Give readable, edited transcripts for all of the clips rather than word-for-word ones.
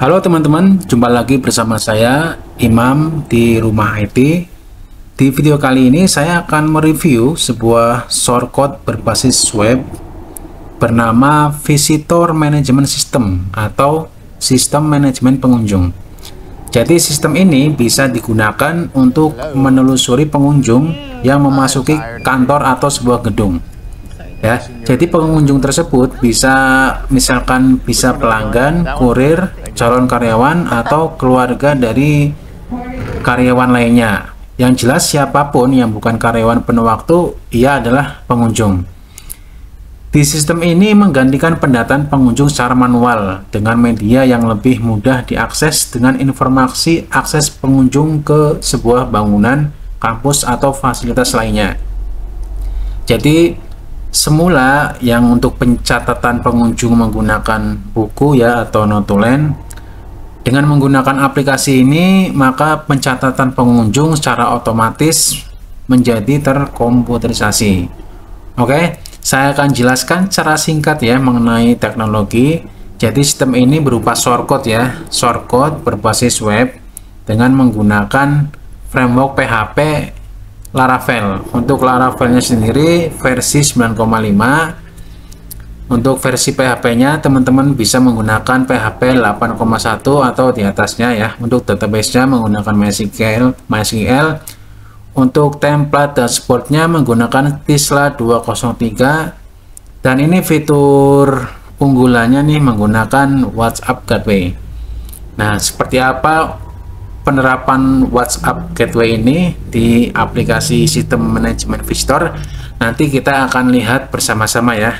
Halo teman-teman, jumpa lagi bersama saya Imam di Rumah IT. Di video kali ini saya akan mereview sebuah shortcut berbasis web bernama Visitor Management System atau Sistem Manajemen Pengunjung. Jadi sistem ini bisa digunakan untuk menelusuri pengunjung yang memasuki kantor atau sebuah gedung. Ya, jadi pengunjung tersebut misalkan bisa pelanggan, kurir, calon karyawan, atau keluarga dari karyawan lainnya. Yang jelas siapapun yang bukan karyawan penuh waktu, ia adalah pengunjung. Di sistem ini menggantikan pendataan pengunjung secara manual dengan media yang lebih mudah diakses dengan informasi akses pengunjung ke sebuah bangunan, kampus, atau fasilitas lainnya. Jadi semula yang untuk pencatatan pengunjung menggunakan buku ya atau notulen, dengan menggunakan aplikasi ini maka pencatatan pengunjung secara otomatis menjadi terkomputerisasi. Oke, saya akan jelaskan secara singkat ya mengenai teknologi. Jadi sistem ini berupa shortcut ya, shortcut berbasis web dengan menggunakan framework PHP Laravel. Untuk Laravelnya sendiri versi 9,5. Untuk versi PHP-nya teman-teman bisa menggunakan PHP 8,1 atau di atasnya ya. Untuk database-nya menggunakan MySQL. Untuk template dashboard-nya menggunakan Tisla 203. Dan ini fitur unggulannya nih menggunakan WhatsApp Gateway. Nah, seperti apa penerapan WhatsApp Gateway ini di aplikasi sistem manajemen visitor? Nanti kita akan lihat bersama-sama ya.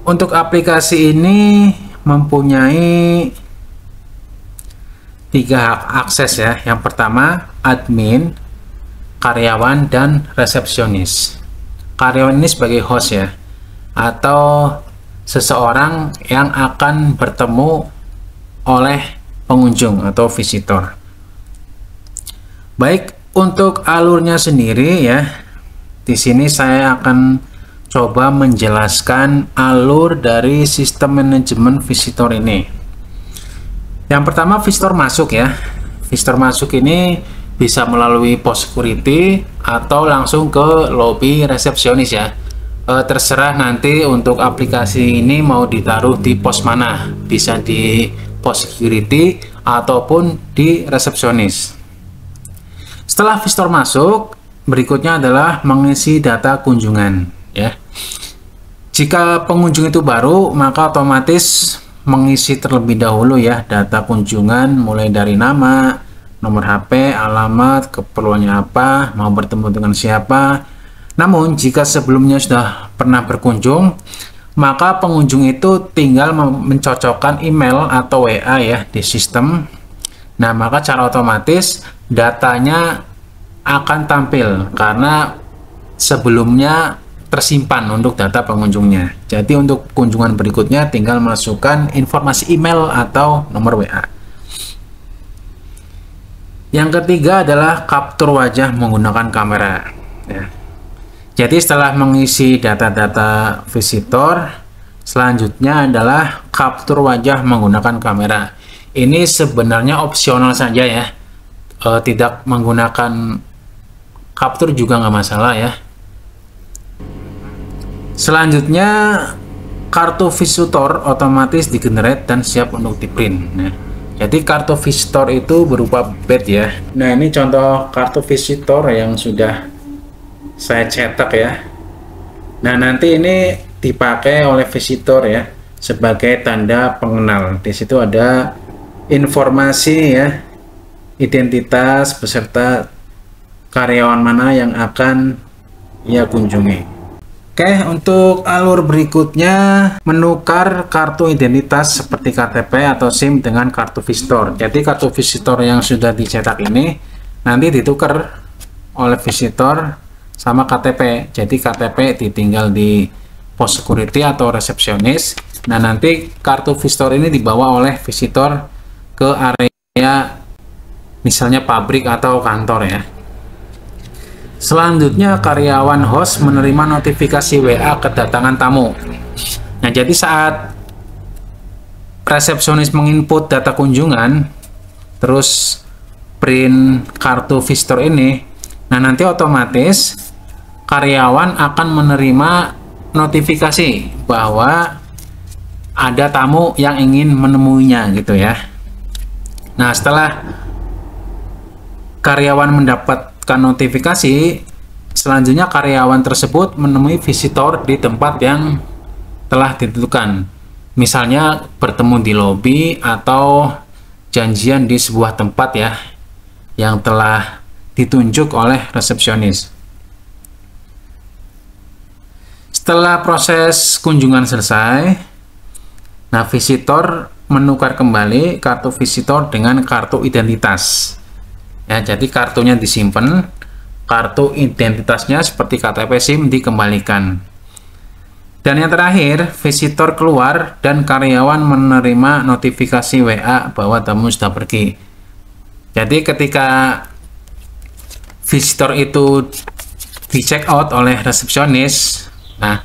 Untuk aplikasi ini mempunyai 3 hak akses ya. Yang pertama admin, karyawan, dan resepsionis. Karyawan ini sebagai host ya, atau seseorang yang akan bertemu oleh pengunjung atau visitor. Baik, untuk alurnya sendiri ya, di sini saya akan coba menjelaskan alur dari sistem manajemen visitor ini. Yang pertama visitor masuk ya. Visitor masuk ini bisa melalui pos security atau langsung ke lobby resepsionis ya. Terserah nanti untuk aplikasi ini mau ditaruh di pos mana, bisa di pos security ataupun di resepsionis. Setelah visitor masuk, berikutnya adalah mengisi data kunjungan ya. Jika pengunjung itu baru, maka otomatis mengisi terlebih dahulu ya data kunjungan, mulai dari nama, nomor HP, alamat, keperluannya apa, mau bertemu dengan siapa. Namun jika sebelumnya sudah pernah berkunjung, maka pengunjung itu tinggal mencocokkan email atau WA ya di sistem. Nah, maka cara otomatis datanya akan tampil karena sebelumnya tersimpan untuk data pengunjungnya. Jadi untuk kunjungan berikutnya tinggal masukkan informasi email atau nomor WA. Yang ketiga adalah kaptur wajah menggunakan kamera ya. Jadi setelah mengisi data-data visitor, selanjutnya adalah kaptur wajah menggunakan kamera. Ini sebenarnya opsional saja ya, tidak menggunakan kaptur juga nggak masalah ya. Selanjutnya kartu visitor otomatis digenerate dan siap untuk di print. Nah, jadi kartu visitor itu berupa badge ya. Nah, ini contoh kartu visitor yang sudah saya cetak ya. Nah, nanti ini dipakai oleh visitor ya sebagai tanda pengenal. Di situ ada informasi ya, identitas beserta karyawan mana yang akan ia kunjungi. Oke, untuk alur berikutnya menukar kartu identitas seperti KTP atau SIM dengan kartu visitor. Jadi kartu visitor yang sudah dicetak ini nanti ditukar oleh visitor sama KTP. Jadi KTP ditinggal di pos security atau resepsionis. Nah, nanti kartu visitor ini dibawa oleh visitor ke area misalnya pabrik atau kantor ya. Selanjutnya karyawan host menerima notifikasi WA kedatangan tamu. Nah, jadi saat resepsionis menginput data kunjungan, terus print kartu visitor ini, nah nanti otomatis karyawan akan menerima notifikasi bahwa ada tamu yang ingin menemuinya gitu ya. Nah, setelah karyawan mendapatkan notifikasi, selanjutnya karyawan tersebut menemui visitor di tempat yang telah ditentukan. Misalnya bertemu di lobi atau janjian di sebuah tempat ya yang telah ditunjuk oleh resepsionis. Setelah proses kunjungan selesai, nah visitor menukar kembali kartu visitor dengan kartu identitas. Ya, jadi kartunya disimpan, kartu identitasnya seperti KTP SIM dikembalikan. Dan yang terakhir, visitor keluar dan karyawan menerima notifikasi WA bahwa tamu sudah pergi. Jadi ketika visitor itu di check out oleh resepsionis, nah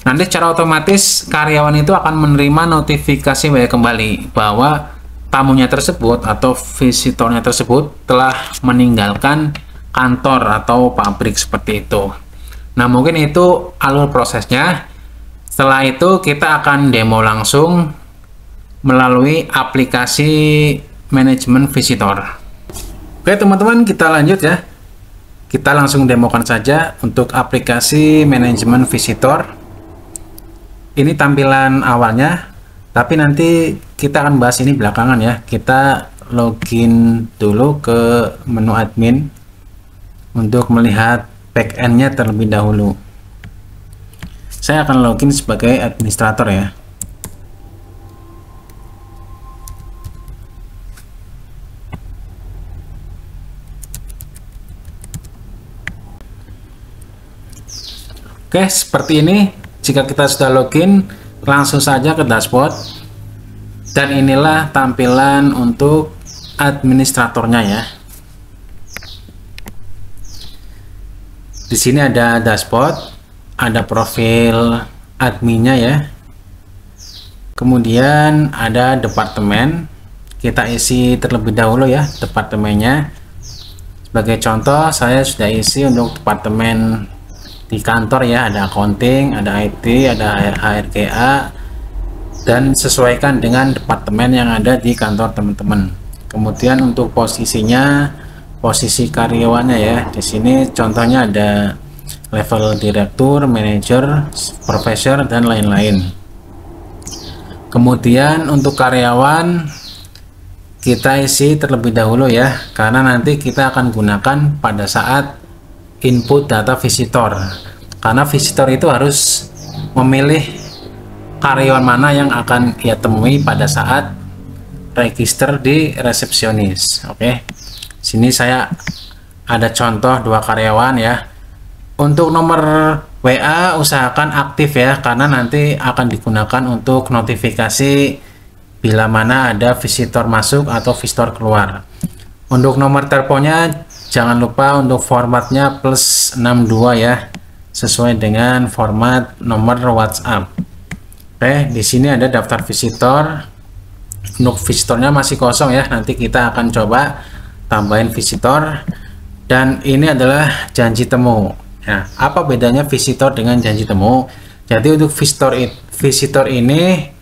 nanti secara otomatis karyawan itu akan menerima notifikasi WA kembali bahwa tamunya tersebut atau visitornya tersebut telah meninggalkan kantor atau pabrik seperti itu. Nah, mungkin itu alur prosesnya. Setelah itu kita akan demo langsung melalui aplikasi manajemen visitor. Oke teman-teman, kita lanjut ya. Kita langsung demokan saja untuk aplikasi manajemen visitor. Ini tampilan awalnya, tapi nanti kita akan bahas ini belakangan ya. Kita login dulu ke menu admin untuk melihat backend-nya terlebih dahulu. Saya akan login sebagai administrator ya. Oke, seperti ini. Jika kita sudah login, langsung saja ke dashboard. Dan inilah tampilan untuk administratornya ya. Di sini ada dashboard, ada profil adminnya ya, kemudian ada departemen. Kita isi terlebih dahulu ya departemennya. Sebagai contoh, saya sudah isi untuk departemen di kantor ya, ada accounting, ada IT, ada HRGA, dan sesuaikan dengan departemen yang ada di kantor teman-teman. Kemudian untuk posisinya, posisi karyawannya ya, di sini contohnya ada level direktur, manajer, profesor, dan lain-lain. Kemudian untuk karyawan kita isi terlebih dahulu ya, karena nanti kita akan gunakan pada saat input data visitor. Karena visitor itu harus memilih karyawan mana yang akan ia temui pada saat register di resepsionis. Oke, sini saya ada contoh 2 karyawan ya. Untuk nomor WA usahakan aktif ya, karena nanti akan digunakan untuk notifikasi bila mana ada visitor masuk atau visitor keluar. Untuk nomor teleponnya jangan lupa untuk formatnya +62 ya, sesuai dengan format nomor WhatsApp. Oke, di sini ada daftar visitor. Untuk visitornya masih kosong ya, nanti kita akan coba tambahin visitor. Dan ini adalah janji temu. Nah, apa bedanya visitor dengan janji temu? Jadi untuk visitor ini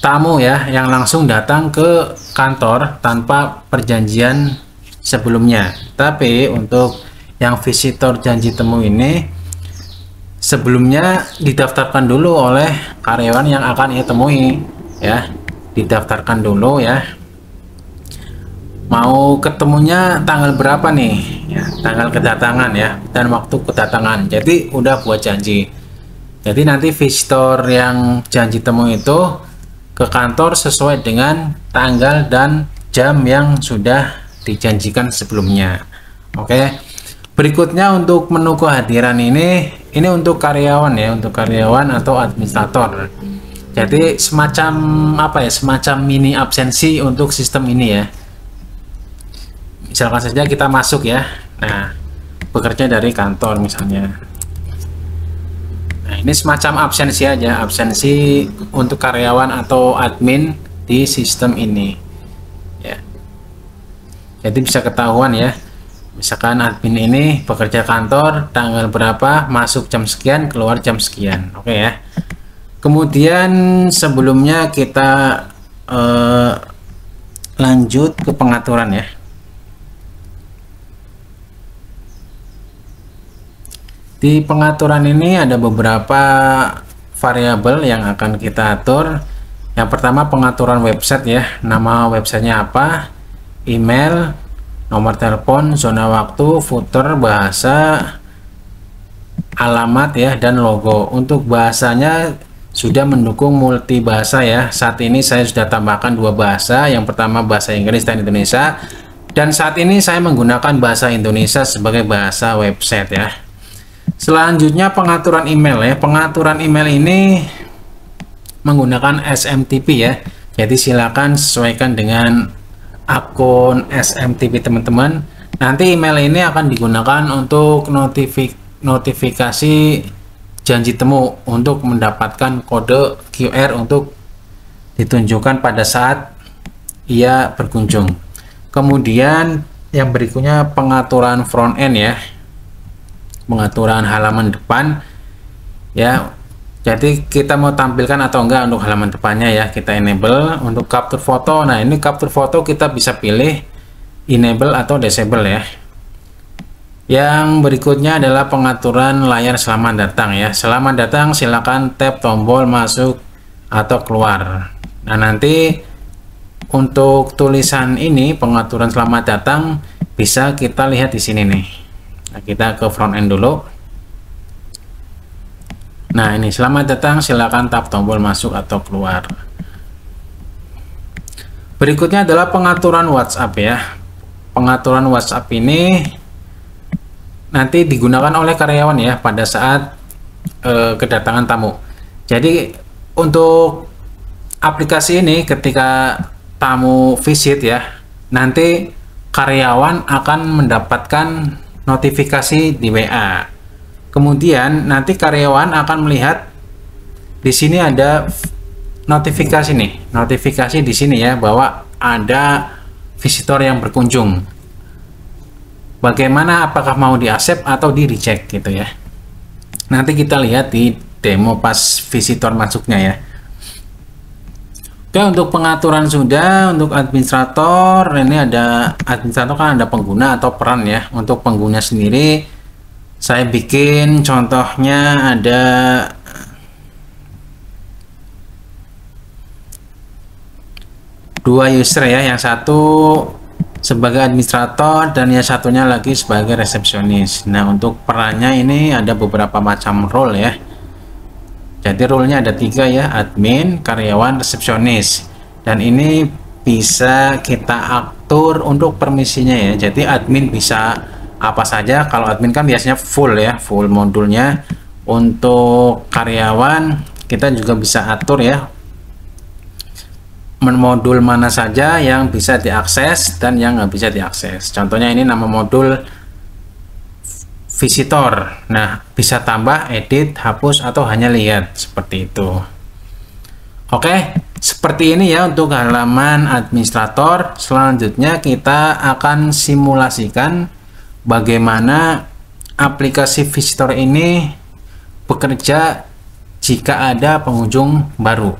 tamu ya yang langsung datang ke kantor tanpa perjanjian sebelumnya. Tapi untuk yang visitor janji temu ini sebelumnya didaftarkan dulu oleh karyawan yang akan ia temui ya. Didaftarkan dulu ya. Mau ketemunya tanggal berapa nih ya, tanggal kedatangan ya, dan waktu kedatangan. Jadi udah buat janji. Jadi nanti visitor yang janji temu itu ke kantor sesuai dengan tanggal dan jam yang sudah dijanjikan sebelumnya. Oke, berikutnya untuk menu kehadiran ini untuk karyawan ya, untuk karyawan atau administrator. Jadi semacam apa ya, semacam mini absensi untuk sistem ini ya. Misalkan saja kita masuk ya, nah bekerja dari kantor misalnya. Nah, ini semacam absensi aja, absensi untuk karyawan atau admin di sistem ini. Ya. Jadi bisa ketahuan ya. Misalkan admin ini bekerja kantor tanggal berapa, masuk jam sekian, keluar jam sekian. Oke ya. Kemudian sebelumnya kita lanjut ke pengaturan ya. Di pengaturan ini ada beberapa variabel yang akan kita atur. Yang pertama pengaturan website ya, nama websitenya apa, email, nomor telepon, zona waktu, footer, bahasa, alamat ya, dan logo. Untuk bahasanya sudah mendukung multi bahasa ya. Saat ini saya sudah tambahkan 2 bahasa, yang pertama bahasa Inggris dan Indonesia, dan saat ini saya menggunakan bahasa Indonesia sebagai bahasa website ya. Selanjutnya pengaturan email ya. Pengaturan email ini menggunakan SMTP ya. Jadi silakan sesuaikan dengan akun SMTP teman-teman. Nanti email ini akan digunakan untuk notifikasi janji temu untuk mendapatkan kode QR untuk ditunjukkan pada saat ia berkunjung. Kemudian yang berikutnya pengaturan front end ya. Pengaturan halaman depan ya. Jadi kita mau tampilkan atau enggak untuk halaman depannya ya, kita enable. Untuk capture foto, nah ini capture foto kita bisa pilih enable atau disable ya. Yang berikutnya adalah pengaturan layar selamat datang ya. Selamat datang, silakan tap tombol masuk atau keluar. Nah nanti untuk tulisan ini pengaturan selamat datang bisa kita lihat di sini nih. Nah, kita ke front end dulu. Nah ini selamat datang, silakan tap tombol masuk atau keluar. Berikutnya adalah pengaturan WhatsApp ya. Pengaturan WhatsApp ini nanti digunakan oleh karyawan ya pada saat kedatangan tamu. Jadi untuk aplikasi ini ketika tamu visit ya, nanti karyawan akan mendapatkan notifikasi di WA. Kemudian nanti karyawan akan melihat di sini ada notifikasi nih, notifikasi di sini ya bahwa ada visitor yang berkunjung. Bagaimana, apakah mau di accept atau di reject gitu ya. Nanti kita lihat di demo pas visitor masuknya ya. Oke, untuk pengaturan sudah. Untuk administrator, ini ada administrator kan ada pengguna atau peran ya. Untuk pengguna sendiri saya bikin contohnya ada dua user ya, yang satu sebagai administrator dan yang satunya lagi sebagai resepsionis. Nah untuk perannya ini ada beberapa macam role ya. Jadi role-nya ada 3 ya, admin, karyawan, resepsionis. Dan ini bisa kita atur untuk permisinya ya. Jadi admin bisa apa saja. Kalau admin kan biasanya full ya, full modulnya. Untuk karyawan kita juga bisa atur ya, modul mana saja yang bisa diakses dan yang nggak bisa diakses. Contohnya ini nama modul visitor. Nah, bisa tambah, edit, hapus, atau hanya lihat seperti itu. Oke, seperti ini ya untuk halaman administrator. Selanjutnya kita akan simulasikan bagaimana aplikasi visitor ini bekerja jika ada pengunjung baru.